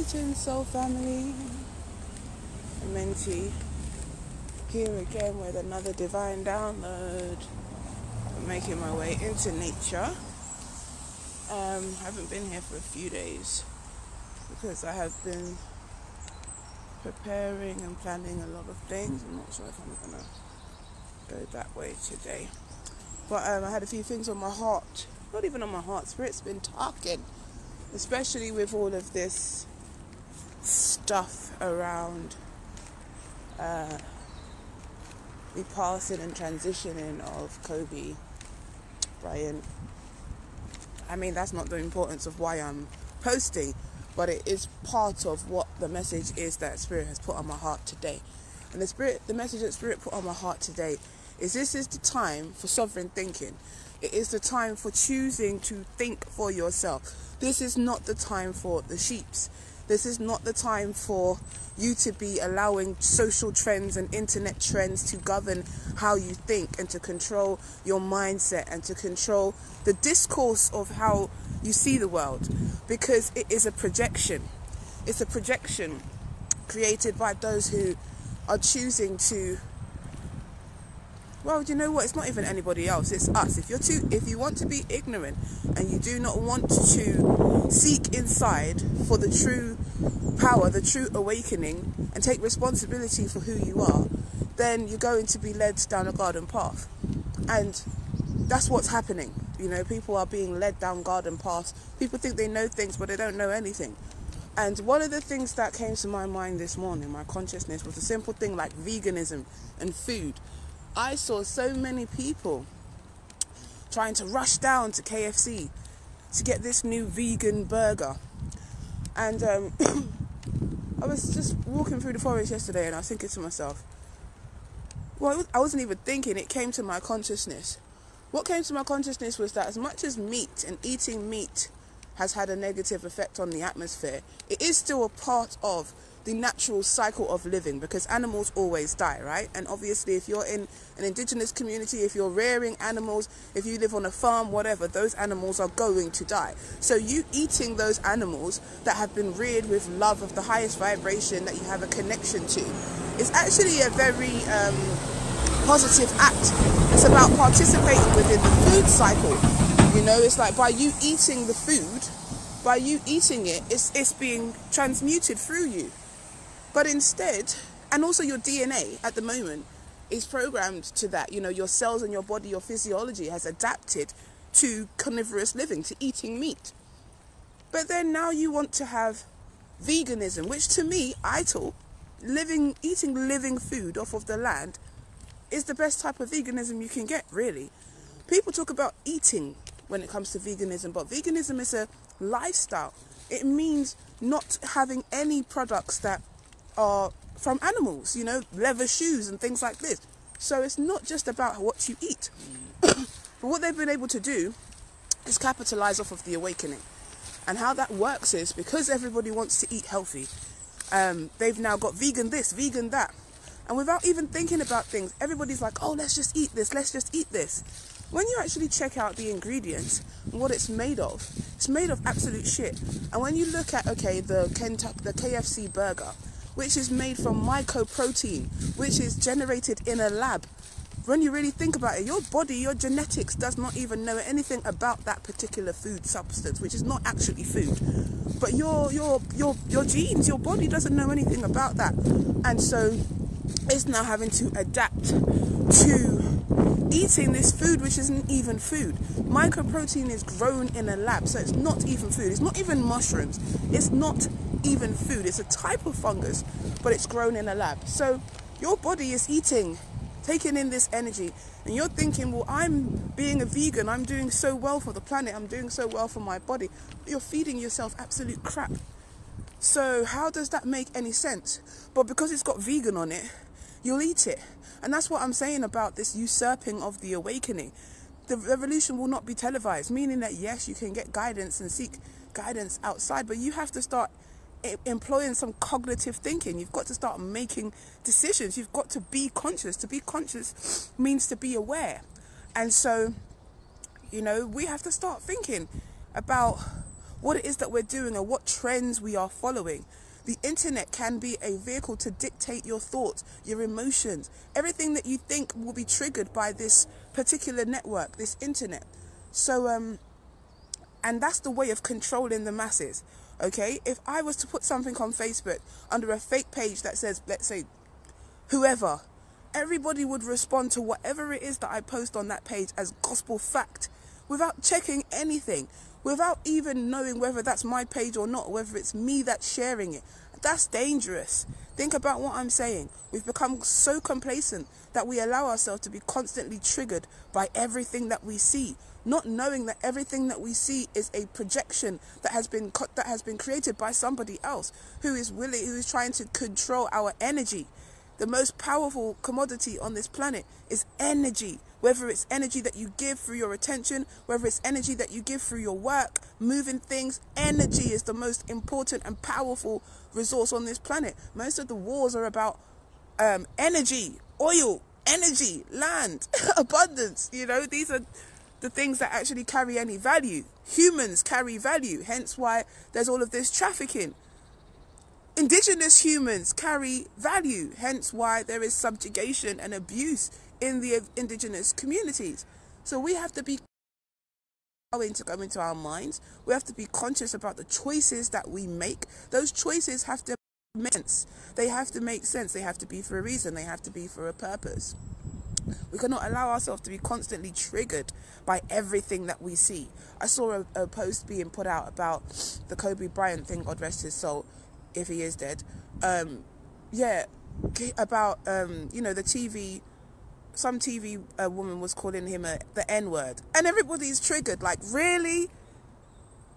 Greetings, soul family. Amenti here again with another divine download. I'm making my way into nature. I haven't been here for a few days because I have been preparing and planning a lot of things. I'm not sure if I'm gonna go that way today, but I had a few things on my heart. Not even on my heart, Spirit's been talking, especially with all of this stuff around the passing and transitioning of Kobe Bryant. I mean, that's not the importance of why I'm posting, but it is part of what the message is that Spirit has put on my heart today. And the message that Spirit put on my heart today is this is the time for sovereign thinking. It is the time for choosing to think for yourself. This is not the time for the sheeps. This is not the time for you to be allowing social trends and internet trends to govern how you think and to control your mindset and to control the discourse of how you see the world, because it is a projection. It's a projection created by those who are choosing to, well, you know what? It's not even anybody else. It's us. If you want to be ignorant and you do not want to seek inside for the true power, the true awakening, and take responsibility for who you are, then you're going to be led down a garden path. And that's what's happening. You know, people are being led down garden paths. People think they know things, but they don't know anything. And one of the things that came to my mind this morning, my consciousness, was a simple thing like veganism and food. I saw so many people trying to rush down to KFC to get this new vegan burger. And I was just walking through the forest yesterday and I was thinking to myself, well, I wasn't even thinking, it came to my consciousness. What came to my consciousness was that as much as meat and eating meat has had a negative effect on the atmosphere, it is still a part of the natural cycle of living, because animals always die, right? And obviously if you're in an indigenous community, if you're rearing animals, if you live on a farm, whatever, those animals are going to die. So you eating those animals that have been reared with love of the highest vibration that you have a connection to is actually a very positive act. It's about participating within the food cycle. You know, it's like by you eating the food, by you eating it, it's being transmuted through you. But instead, and also your DNA at the moment is programmed to that. You know, your cells and your body, your physiology has adapted to carnivorous living, to eating meat. But then now you want to have veganism, which to me, I thought, eating living food off of the land is the best type of veganism you can get, really. People talk about eating when it comes to veganism, but veganism is a lifestyle. It means not having any products that are from animals, you know, leather shoes and things like this. So it's not just about what you eat. But what they've been able to do is capitalize off of the awakening. And how that works is, because everybody wants to eat healthy, they've now got vegan this, vegan that. And without even thinking about things, everybody's like, oh, let's just eat this, let's just eat this. When you actually check out the ingredients and what it's made of absolute shit. And when you look at, okay, the KFC burger, which is made from mycoprotein, which is generated in a lab. When you really think about it, your body, your genetics does not even know anything about that particular food substance, which is not actually food. But your genes, your body doesn't know anything about that. And so it's now having to adapt to eating this food, which isn't even food. Mycoprotein is grown in a lab, so it's not even food. It's not even mushrooms. It's not even food. It's a type of fungus, but it's grown in a lab. So your body is taking in this energy, and you're thinking, well, I'm being a vegan, I'm doing so well for the planet, I'm doing so well for my body. But you're feeding yourself absolute crap. So how does that make any sense? But because it's got vegan on it, you'll eat it. And that's what I'm saying about this usurping of the awakening. The revolution will not be televised, meaning that yes, you can get guidance and seek guidance outside, but you have to start employing some cognitive thinking. You've got to start making decisions. You've got to be conscious. To be conscious means to be aware. And so, you know, we have to start thinking about what it is that we're doing and what trends we are following. The internet can be a vehicle to dictate your thoughts, your emotions. Everything that you think will be triggered by this particular network, this internet. So, and that's the way of controlling the masses. Okay, if I was to put something on Facebook under a fake page that says, let's say, whoever, everybody would respond to whatever it is that I post on that page as gospel fact without checking anything, without even knowing whether that's my page or not, whether it's me that's sharing it. That's dangerous. Think about what I'm saying. We've become so complacent that we allow ourselves to be constantly triggered by everything that we see, not knowing that everything that we see is a projection that has been created by somebody else who is trying to control our energy. The most powerful commodity on this planet is energy. Whether it's energy that you give through your attention, whether it's energy that you give through your work, moving things, energy is the most important and powerful resource on this planet. Most of the wars are about energy, oil, energy, land, abundance. You know, these are the things that actually carry any value. Humans carry value, hence why there's all of this trafficking. Indigenous humans carry value, hence why there is subjugation and abuse in the indigenous communities. So we have to be going to go into our minds. We have to be conscious about the choices that we make. Those choices have to make sense. They have to make sense. They have to be for a reason. They have to be for a purpose. We cannot allow ourselves to be constantly triggered by everything that we see. I saw a post being put out about the Kobe Bryant thing, God rest his soul, if he is dead. About the TV. Some TV woman was calling him the N-word, and everybody's triggered. Like, really?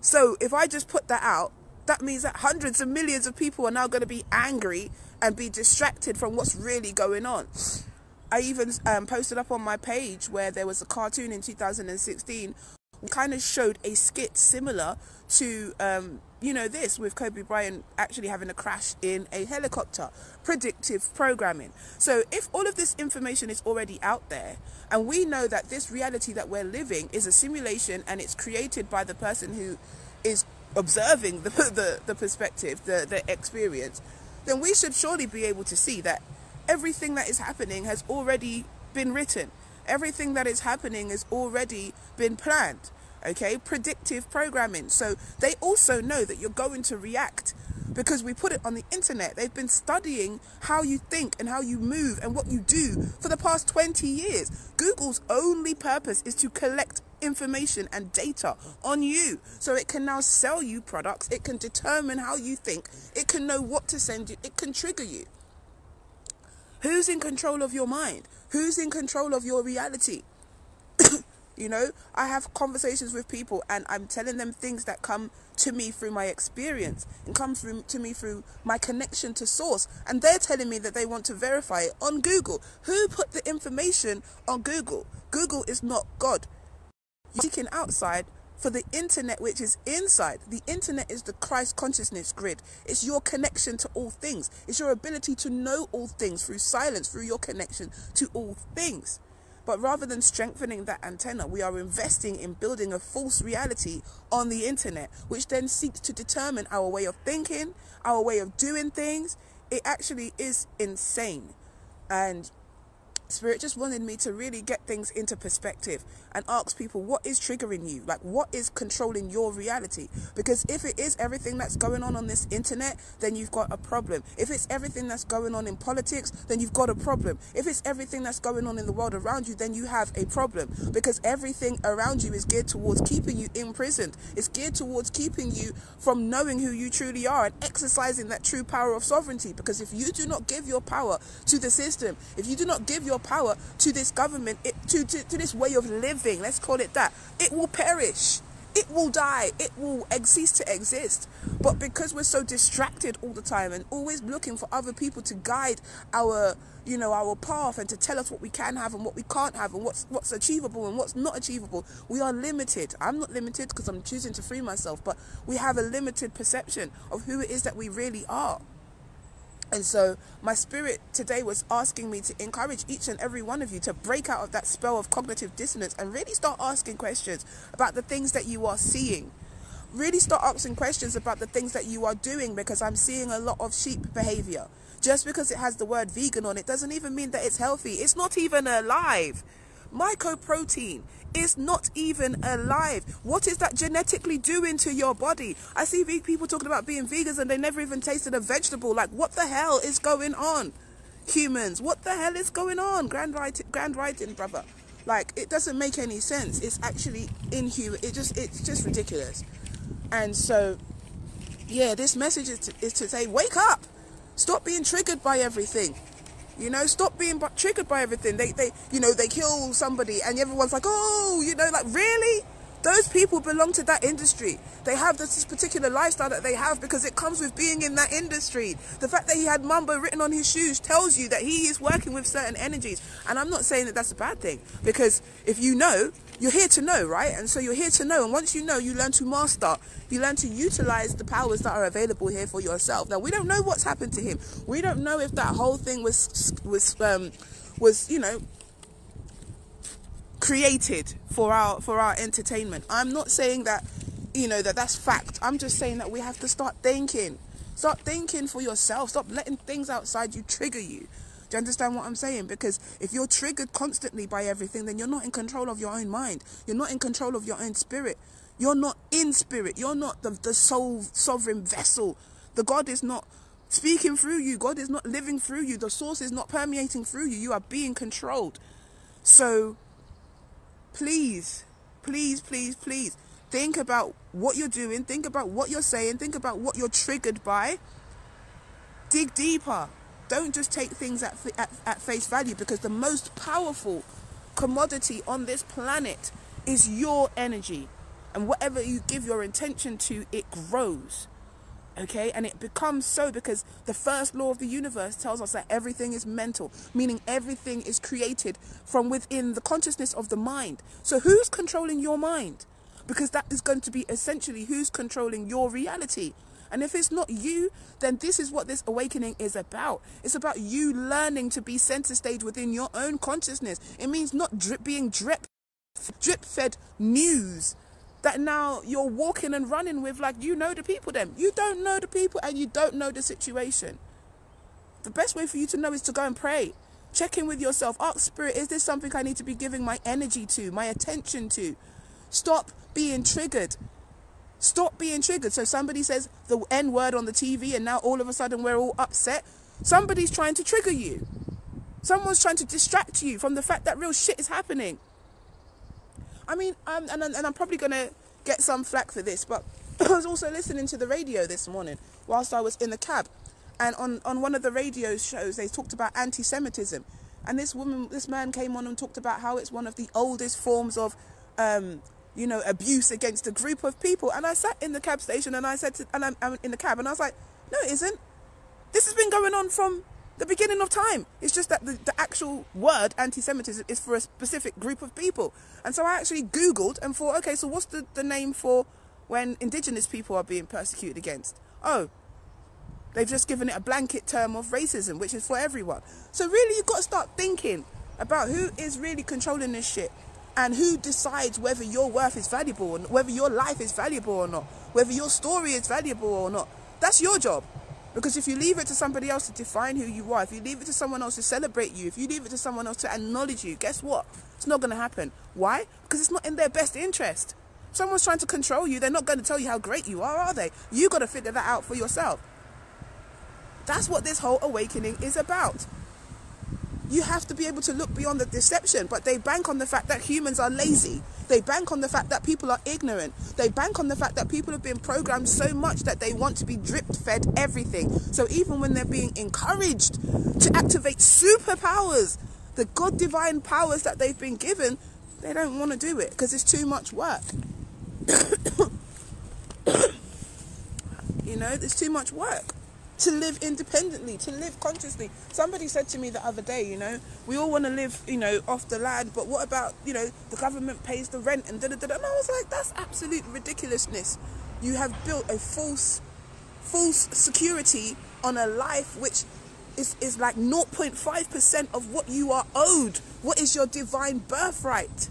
So if I just put that out, that means that hundreds of millions of people are now going to be angry and be distracted from what's really going on. I even posted up on my page where there was a cartoon in 2016. We kind of showed a skit similar to this, with Kobe Bryant actually having a crash in a helicopter. Predictive programming. So if all of this information is already out there, and we know that this reality that we're living is a simulation and it's created by the person who is observing the perspective, the experience, then we should surely be able to see that everything that is happening has already been written. Everything that is happening has already been planned. Okay, predictive programming. So they also know that you're going to react because we put it on the internet. They've been studying how you think and how you move and what you do for the past 20 years. Google's only purpose is to collect information and data on you, so it can now sell you products. It can determine how you think. It can know what to send you. It can trigger you. Who's in control of your mind? Who's in control of your reality? You know, I have conversations with people and I'm telling them things that come to me through my experience and come to me through my connection to source. And they're telling me that they want to verify it on Google. Who put the information on Google? Google is not God. You're seeking outside for the internet, which is inside. The internet is the Christ consciousness grid. It's your connection to all things. It's your ability to know all things through silence, through your connection to all things. But rather than strengthening that antenna, we are investing in building a false reality on the internet, which then seeks to determine our way of thinking, our way of doing things. It actually is insane. And Spirit just wanted me to really get things into perspective and ask people, what is triggering you? Like, what is controlling your reality? Because if it is everything that's going on this internet, then you've got a problem. If it's everything that's going on in politics, then you've got a problem. If it's everything that's going on in the world around you, then you have a problem. Because everything around you is geared towards keeping you imprisoned. It's geared towards keeping you from knowing who you truly are and exercising that true power of sovereignty. Because if you do not give your power to the system, if you do not give your power to this government, to this way of living, let's call it that, it will perish. It will die. It will cease to exist. But because we're so distracted all the time and always looking for other people to guide our path and to tell us what we can have and what we can't have and what's achievable and what's not achievable, we are limited. I'm not limited because I'm choosing to free myself, but we have a limited perception of who it is that we really are. And so my spirit today was asking me to encourage each and every one of you to break out of that spell of cognitive dissonance and really start asking questions about the things that you are seeing. Really start asking questions about the things that you are doing, because I'm seeing a lot of sheep behavior. Just because it has the word vegan on it doesn't even mean that it's healthy. It's not even alive. Mycoprotein is not even alive. What is that genetically doing to your body? I see people talking about being vegans and they never even tasted a vegetable. Like, what the hell is going on? Humans, what the hell is going on? Grand writing, brother. Like, it doesn't make any sense. It's actually inhuman. It's just ridiculous. And so, yeah, this message is to say, wake up. Stop being triggered by everything. You know, stop being triggered by everything. They kill somebody and everyone's like, oh, like, really? Those people belong to that industry. They have this particular lifestyle that they have because it comes with being in that industry. The fact that he had Mamba written on his shoes tells you that he is working with certain energies. And I'm not saying that that's a bad thing, because if you know, you're here to know, right? And so you're here to know. And once you know, you learn to master. You learn to utilize the powers that are available here for yourself. Now, we don't know what's happened to him. We don't know if that whole thing was created for our entertainment. I'm not saying that, that's fact. I'm just saying that we have to start thinking. Start thinking for yourself. Stop letting things outside you trigger you. Do you understand what I'm saying? Because if you're triggered constantly by everything, then you're not in control of your own mind. You're not in control of your own spirit. You're not in spirit. You're not the soul sovereign vessel. The God is not speaking through you. God is not living through you. The source is not permeating through you. You are being controlled. So please, please, please, please think about what you're doing. Think about what you're saying. Think about what you're triggered by. Dig deeper. Don't just take things at face value, because the most powerful commodity on this planet is your energy. And whatever you give your intention to, it grows. Okay? And it becomes so, because the first law of the universe tells us that everything is mental, meaning everything is created from within the consciousness of the mind. So who's controlling your mind? Because that is going to be essentially who's controlling your reality. And if it's not you, then this is what this awakening is about. It's about you learning to be center stage within your own consciousness. It means not being drip-fed news that now you're walking and running with, like, the people then. You don't know the people and you don't know the situation. The best way for you to know is to go and pray. Check in with yourself. Ask Spirit, is this something I need to be giving my energy to, my attention to? Stop being triggered. Stop being triggered. So somebody says the N word on the TV and now all of a sudden we're all upset. Somebody's trying to trigger you. Someone's trying to distract you from the fact that real shit is happening. I mean, and I'm probably going to get some flack for this, but I was also listening to the radio this morning whilst I was in the cab. And on one of the radio shows, they talked about anti-Semitism. And this man came on and talked about how it's one of the oldest forms of abuse against a group of people. And I sat in the cab station and I said, I'm in the cab, and I was like, no, it isn't. This has been going on from the beginning of time. It's just that the actual word anti-Semitism is for a specific group of people. And so I actually Googled and thought, okay, so what's the name for when indigenous people are being persecuted against? Oh, they've just given it a blanket term of racism, which is for everyone. So really, you've got to start thinking about who is really controlling this shit. And who decides whether your worth is valuable, or whether your life is valuable or not, whether your story is valuable or not. That's your job. Because if you leave it to somebody else to define who you are, if you leave it to someone else to celebrate you, if you leave it to someone else to acknowledge you, guess what? It's not going to happen. Why? Because it's not in their best interest. If someone's trying to control you, they're not going to tell you how great you are they? You got to figure that out for yourself. That's what this whole awakening is about. You have to be able to look beyond the deception, but they bank on the fact that humans are lazy. They bank on the fact that people are ignorant. They bank on the fact that people have been programmed so much that they want to be drip-fed everything. So even when they're being encouraged to activate superpowers, the God divine powers that they've been given, they don't want to do it because it's too much work. There's too much work to live independently, to live consciously. Somebody said to me the other day, we all want to live, off the land, but what about, the government pays the rent and da-da-da-da. And I was like, that's absolute ridiculousness. You have built a false security on a life which is like 0.5% of what you are owed. What is your divine birthright?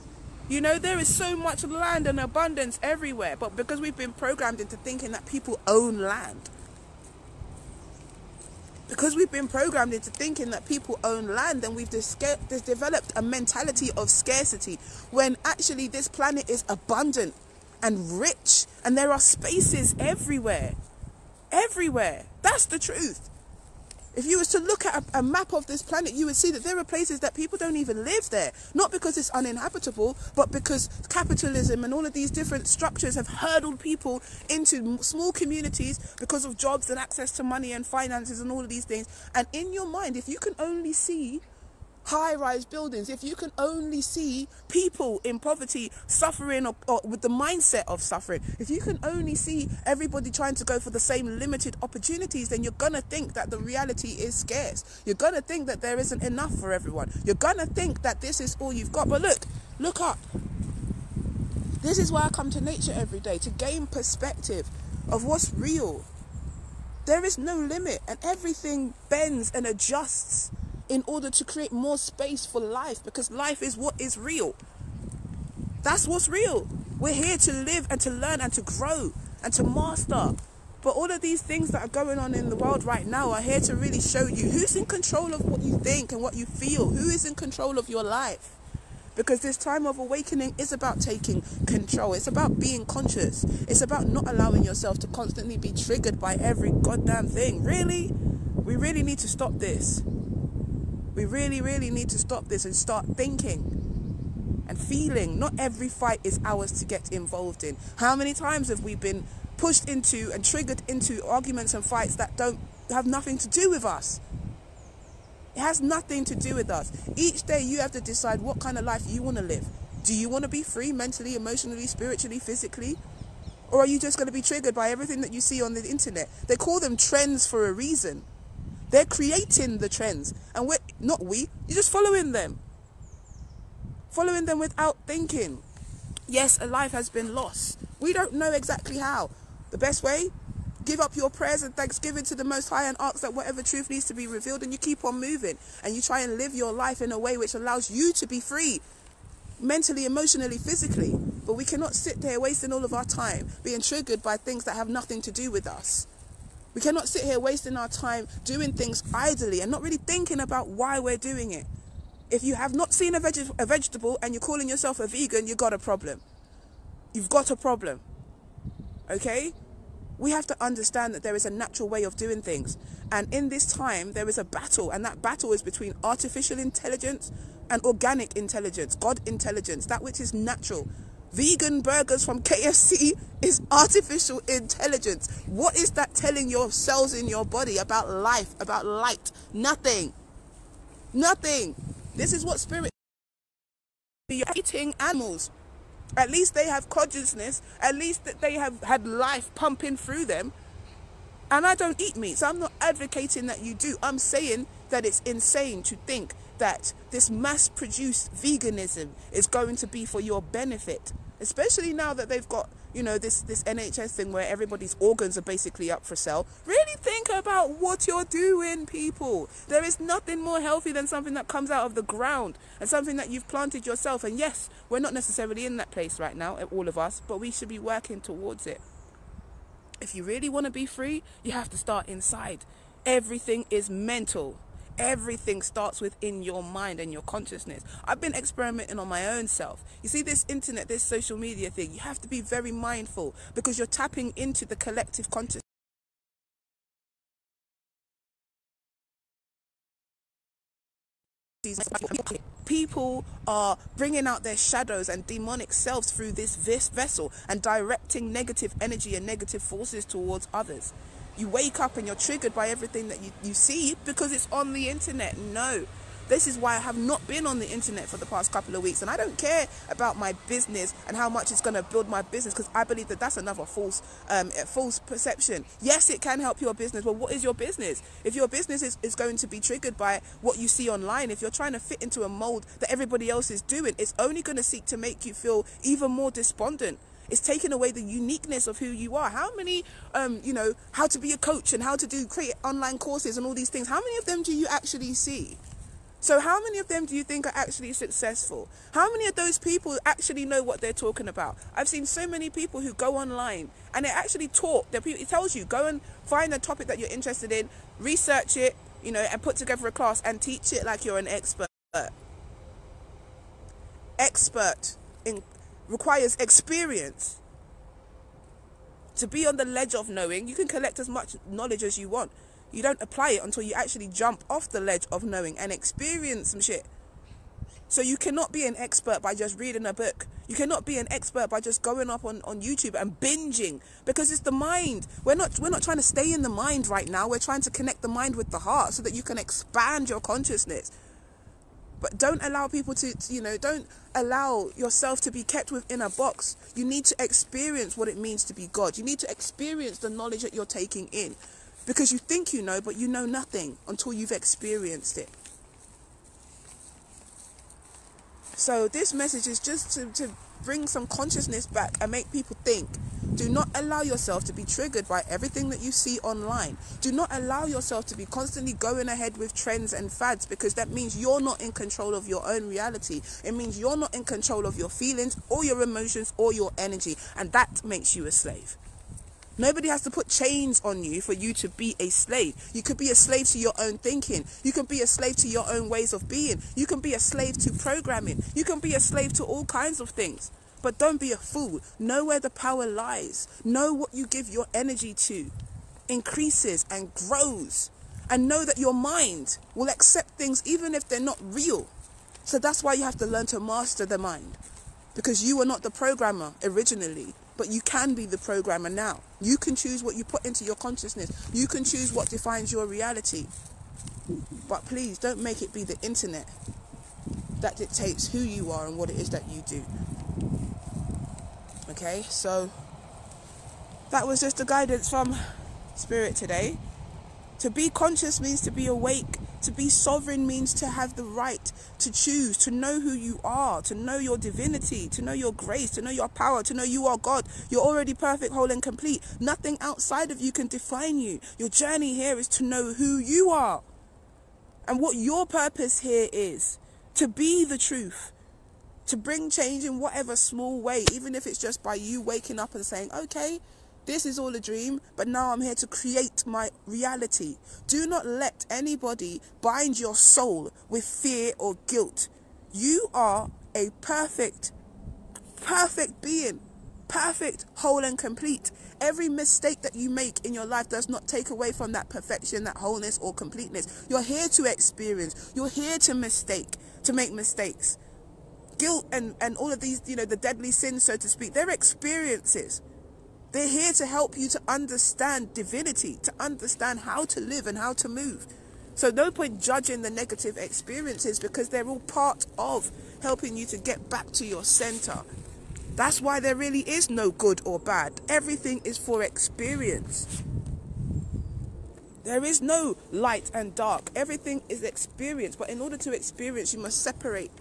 You know, there is so much land and abundance everywhere, but because we've been programmed into thinking that people own land, because we've been programmed into thinking that people own land, then we've developed a mentality of scarcity, when actually this planet is abundant and rich, and there are spaces everywhere. Everywhere. That's the truth. If you was to look at a map of this planet, you would see that there are places that people don't even live there. Not because it's uninhabitable, but because capitalism and all of these different structures have hurdled people into small communities because of jobs and access to money and finances and all of these things. And in your mind, if you can only see high-rise buildings, if you can only see people in poverty suffering or with the mindset of suffering, if you can only see everybody trying to go for the same limited opportunities, then you're gonna think that the reality is scarce. You're gonna think that there isn't enough for everyone. You're gonna think that this is all you've got. But look up. This is why I come to nature every day, to gain perspective of what's real. There is no limit, and everything bends and adjusts in order to create more space for life, because life is what is real. That's what's real. We're here to live and to learn and to grow and to master. But all of these things that are going on in the world right now are here to really show you who's in control of what you think and what you feel, who is in control of your life. Because this time of awakening is about taking control. It's about being conscious. It's about not allowing yourself to constantly be triggered by every goddamn thing. Really? We really need to stop this. We really, really need to stop this and start thinking and feeling. Not every fight is ours to get involved in. How many times have we been pushed into and triggered into arguments and fights that don't have nothing to do with us? It has nothing to do with us. Each day you have to decide what kind of life you want to live. Do you want to be free mentally, emotionally, spiritually, physically? Or are you just going to be triggered by everything that you see on the internet? They call them trends for a reason. They're creating the trends, and you're just following them. Following them without thinking. Yes, a life has been lost. We don't know exactly how. The best way? Give up your prayers and thanksgiving to the Most High and ask that whatever truth needs to be revealed, and you keep on moving. And you try and live your life in a way which allows you to be free. Mentally, emotionally, physically. But we cannot sit there wasting all of our time being triggered by things that have nothing to do with us. We cannot sit here wasting our time doing things idly and not really thinking about why we're doing it. If you have not seen a vegetable and you're calling yourself a vegan, you've got a problem. You've got a problem. Okay? We have to understand that there is a natural way of doing things. And in this time, there is a battle. And that battle is between artificial intelligence and organic intelligence, God intelligence, that which is natural. Vegan burgers from KFC is artificial intelligence. What is that telling your cells in your body about life, about light? Nothing. Nothing. This is what spirit is. You're eating animals. At least they have consciousness. At least that they have had life pumping through them. And I don't eat meat, so I'm not advocating that you do. I'm saying that it's insane to think that this mass-produced veganism is going to be for your benefit. Especially now that they've got, this NHS thing where everybody's organs are basically up for sale. Really think about what you're doing, people. There is nothing more healthy than something that comes out of the ground and something that you've planted yourself. And yes, we're not necessarily in that place right now, all of us, but we should be working towards it. If you really want to be free, you have to start inside. Everything is mental. Everything starts within your mind and your consciousness. I've been experimenting on my own self. You see, this internet, this social media thing, you have to be very mindful because you're tapping into the collective consciousness. People are bringing out their shadows and demonic selves through this vessel and directing negative energy and negative forces towards others. You wake up and you're triggered by everything that you see because it's on the internet. No. This is why I have not been on the internet for the past couple of weeks. And I don't care about my business and how much it's going to build my business, because I believe that that's another false perception. Yes, it can help your business. Well, what is your business? If your business is going to be triggered by what you see online, if you're trying to fit into a mold that everybody else is doing, it's only going to seek to make you feel even more despondent. It's taking away the uniqueness of who you are. How many, how to be a coach and how to create online courses and all these things, how many of them do you actually see? So how many of them do you think are actually successful? How many of those people actually know what they're talking about? I've seen so many people who go online and they actually talk. It tells you, go and find a topic that you're interested in, research it, you know, and put together a class and teach it like you're an expert. Requires experience. To be on the ledge of knowing, you can collect as much knowledge as you want. You don't apply it until you actually jump off the ledge of knowing and experience some shit. So you cannot be an expert by just reading a book. You cannot be an expert by just going up on YouTube and binging, because it's the mind. We're not trying to stay in the mind right now. We're trying to connect the mind with the heart so that you can expand your consciousness. But don't allow people to, don't allow yourself to be kept within a box. You need to experience what it means to be God. You need to experience the knowledge that you're taking in. Because you think you know, but you know nothing until you've experienced it. So this message is just to bring some consciousness back and make people think. Do not allow yourself to be triggered by everything that you see online. Do not allow yourself to be constantly going ahead with trends and fads, because that means you're not in control of your own reality. It means you're not in control of your feelings or your emotions or your energy, and that makes you a slave. Nobody has to put chains on you for you to be a slave. You could be a slave to your own thinking. You can be a slave to your own ways of being. You can be a slave to programming. You can be a slave to all kinds of things. But don't be a fool. Know where the power lies. Know what you give your energy to increases and grows. And know that your mind will accept things even if they're not real. So that's why you have to learn to master the mind. Because you were not the programmer originally, but you can be the programmer now. You can choose what you put into your consciousness. You can choose what defines your reality. But please don't make it be the internet that dictates who you are and what it is that you do. Okay, so that was just the guidance from Spirit today. To be conscious means to be awake. To be sovereign means to have the right to choose, to know who you are, to know your divinity, to know your grace, to know your power, to know you are God. You're already perfect, whole and complete. Nothing outside of you can define you. Your journey here is to know who you are and what your purpose here is. To be the truth. To bring change in whatever small way, even if it's just by you waking up and saying, okay, this is all a dream, but now I'm here to create my reality. Do not let anybody bind your soul with fear or guilt. You are a perfect being, perfect, whole and complete. Every mistake that you make in your life does not take away from that perfection, that wholeness or completeness. You're here to experience. You're here to make mistakes. Guilt and all of these, the deadly sins, so to speak, they're experiences. They're here to help you to understand divinity, to understand how to live and how to move. So no point judging the negative experiences, because they're all part of helping you to get back to your center. That's why there really is no good or bad. Everything is for experience. There is no light and dark. Everything is experience. But in order to experience, you must separate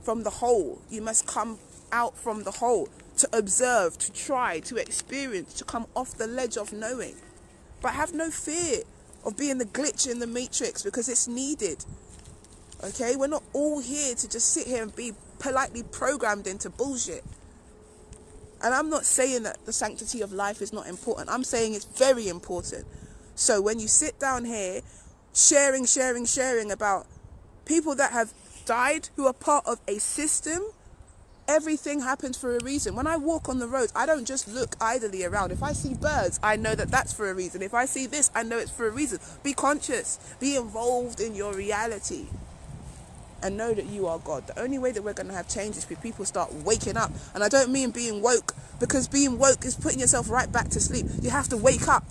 from the whole. You must come out from the whole. To observe, to try, to experience, to come off the ledge of knowing. But have no fear of being the glitch in the matrix, because it's needed. Okay? We're not all here to just sit here and be politely programmed into bullshit. And I'm not saying that the sanctity of life is not important. I'm saying it's very important. So when you sit down here sharing about people that have died, who are part of a system, everything happens for a reason. When I walk on the roads, I don't just look idly around. If I see birds, I know that that's for a reason. If I see this, I know it's for a reason. Be conscious. Be involved in your reality. And know that you are God. The only way that we're going to have change is if people start waking up. And I don't mean being woke, because being woke is putting yourself right back to sleep. You have to wake up.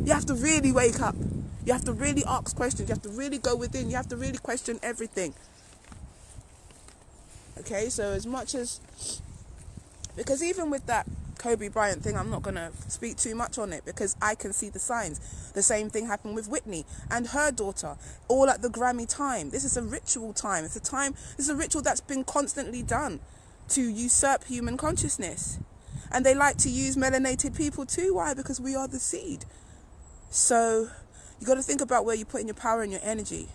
You have to really wake up. You have to really ask questions. You have to really go within. You have to really question everything. Okay, so as much as, because even with that Kobe Bryant thing, I'm not going to speak too much on it, because I can see the signs. The same thing happened with Whitney and her daughter, all at the Grammy time. This is a ritual time. This is a ritual that's been constantly done to usurp human consciousness. And they like to use melanated people too. Why? Because we are the seed. So you got to think about where you're putting your power and your energy.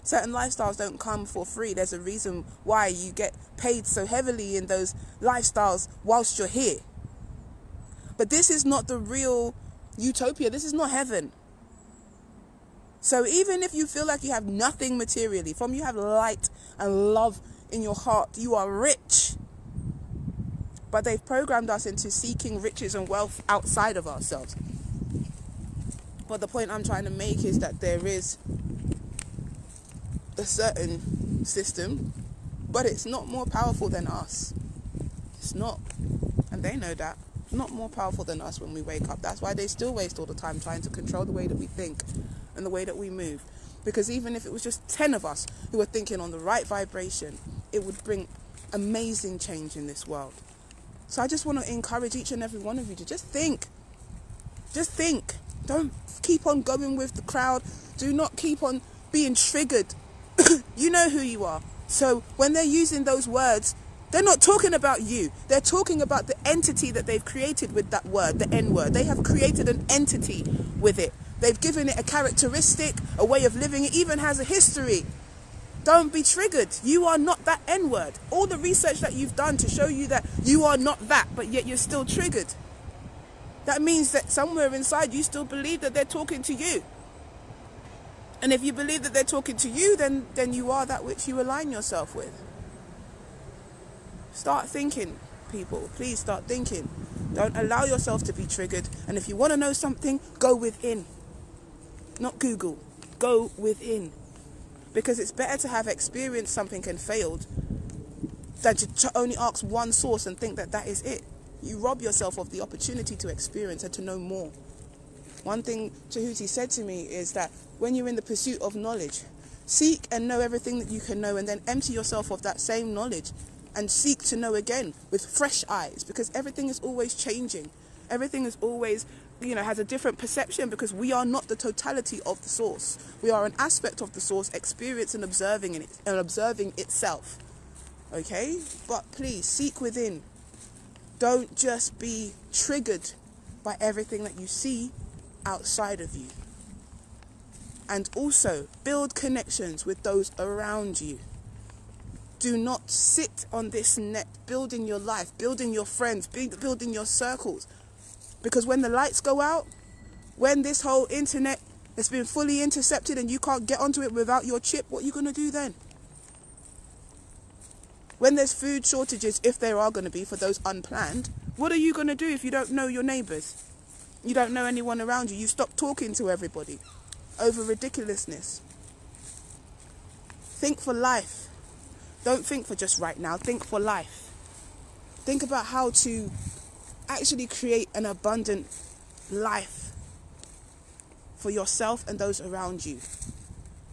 Certain lifestyles don't come for free. There's a reason why you get paid so heavily in those lifestyles whilst you're here. But this is not the real utopia. This is not heaven. So even if you feel like you have nothing materially, from you have light and love in your heart, you are rich. But they've programmed us into seeking riches and wealth outside of ourselves. But the point I'm trying to make is that there is a certain system, but it's not more powerful than us. It's not. And they know that. It's not more powerful than us when we wake up. That's why they still waste all the time trying to control the way that we think and the way that we move. Because even if it was just 10 of us who were thinking on the right vibration, it would bring amazing change in this world. So I just want to encourage each and every one of you to just think. Just think. Don't keep on going with the crowd. Do not keep on being triggered. You know who you are. So when they're using those words, they're not talking about you. They're talking about the entity that they've created with that word, the N word. They have created an entity with it. They've given it a characteristic, a way of living. It even has a history. Don't be triggered. You are not that N word. All the research that you've done to show you that you are not that, but yet you're still triggered. That means that somewhere inside you still believe that they're talking to you. And if you believe that they're talking to you, then you are that which you align yourself with. Start thinking, people. Please start thinking. Don't allow yourself to be triggered. And if you want to know something, go within. Not Google. Go within. Because it's better to have experienced something and failed than to only ask one source and think that that is it. You rob yourself of the opportunity to experience and to know more. One thing Tahuti said to me is that when you're in the pursuit of knowledge, seek and know everything that you can know, and then empty yourself of that same knowledge and seek to know again with fresh eyes, because everything is always changing. Everything is always, has a different perception, because we are not the totality of the source. We are an aspect of the source, experiencing and observing itself. Okay? But please, seek within. Don't just be triggered by everything that you see outside of you. And also, build connections with those around you. Do not sit on this net building your life, building your friends, building your circles. Because when the lights go out, when this whole internet has been fully intercepted and you can't get onto it without your chip, what are you going to do then? When there's food shortages, if there are going to be for those unplanned, what are you going to do if you don't know your neighbours? You don't know anyone around you. You stop talking to everybody over ridiculousness. Think for life. Don't think for just right now. Think for life. Think about how to actually create an abundant life for yourself and those around you.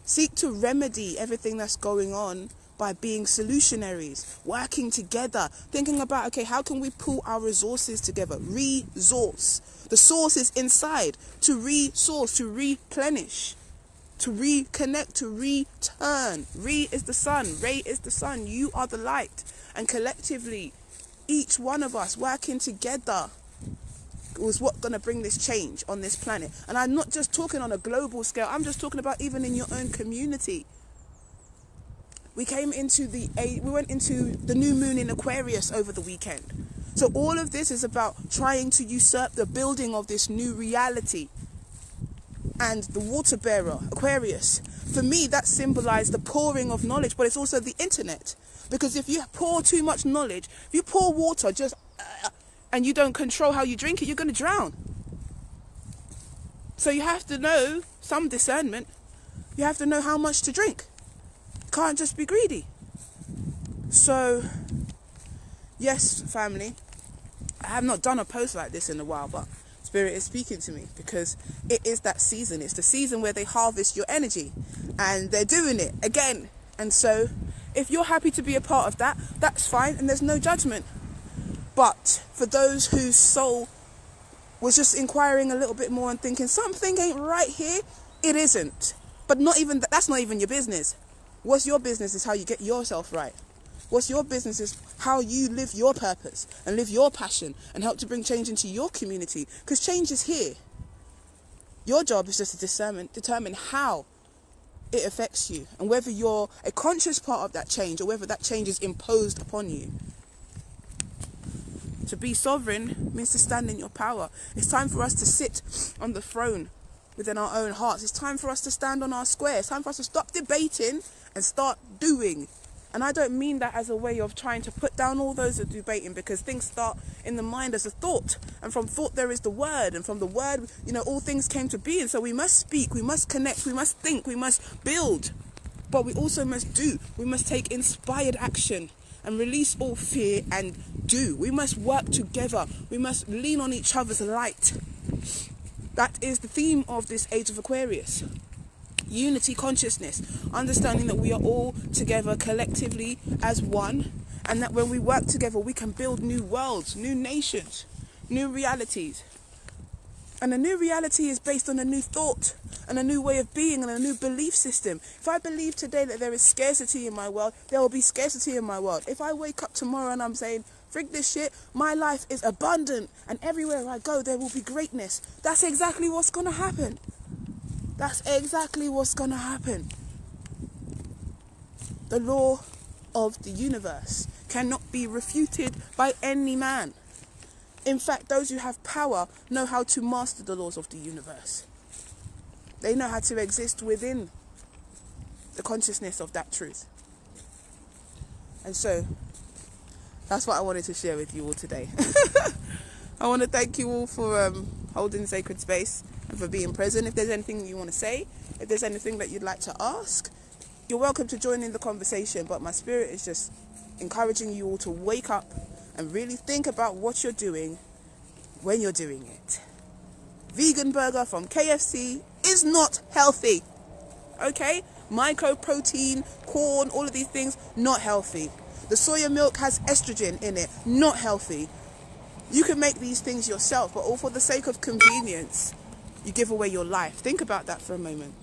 Seek to remedy everything that's going on by being solutionaries, working together, thinking about, okay, how can we pull our resources together? Resource. The source is inside. To resource, to replenish, to reconnect, to return. Re is the sun. Ray is the sun. You are the light. And collectively, each one of us working together was what's going to bring this change on this planet. And I'm not just talking on a global scale. I'm just talking about even in your own community. We went into the new moon in Aquarius over the weekend. So all of this is about trying to usurp the building of this new reality. And the water bearer, Aquarius, for me, that symbolized the pouring of knowledge, but it's also the internet. Because if you pour too much knowledge, if you pour water and you don't control how you drink it, you're going to drown. So you have to know some discernment. You have to know how much to drink. Can't just be greedy. So yes, family, I have not done a post like this in a while, but Spirit is speaking to me because it is that season. It's the season where they harvest your energy, and they're doing it again. And so if you're happy to be a part of that, that's fine, and there's no judgment. But for those whose soul was just inquiring a little bit more and thinking something ain't right here, it isn't. But that's not even your business. What's your business is how you get yourself right. What's your business is how you live your purpose and live your passion and help to bring change into your community. Because change is here. Your job is just to determine how it affects you. And whether you're a conscious part of that change or whether that change is imposed upon you. To be sovereign means to stand in your power. It's time for us to sit on the throne within our own hearts. It's time for us to stand on our square. It's time for us to stop debating and start doing. And I don't mean that as a way of trying to put down all those that are debating, because things start in the mind as a thought. And from thought there is the word. And from the word, all things came to be. And so we must speak, we must connect, we must think, we must build. But we also must do. We must take inspired action and release all fear and do. We must work together. We must lean on each other's light. That is the theme of this age of Aquarius. Unity consciousness, understanding that we are all together collectively as one, and that when we work together we can build new worlds, new nations, new realities. And a new reality is based on a new thought and a new way of being and a new belief system. If I believe today that there is scarcity in my world, there will be scarcity in my world. If I wake up tomorrow and I'm saying, frig this shit, my life is abundant and everywhere I go there will be greatness, that's exactly what's going to happen. That's exactly what's going to happen. The law of the universe cannot be refuted by any man. In fact, those who have power know how to master the laws of the universe. They know how to exist within the consciousness of that truth. And so, that's what I wanted to share with you all today. I want to thank you all for holding sacred space and for being present. If there's anything you want to say, if there's anything that you'd like to ask, you're welcome to join in the conversation. But my spirit is just encouraging you all to wake up and really think about what you're doing when you're doing it. Vegan burger from KFC is not healthy. Okay? Micro-protein, corn, all of these things, not healthy. The soya milk has estrogen in it, not healthy. You can make these things yourself, but all for the sake of convenience, you give away your life. Think about that for a moment.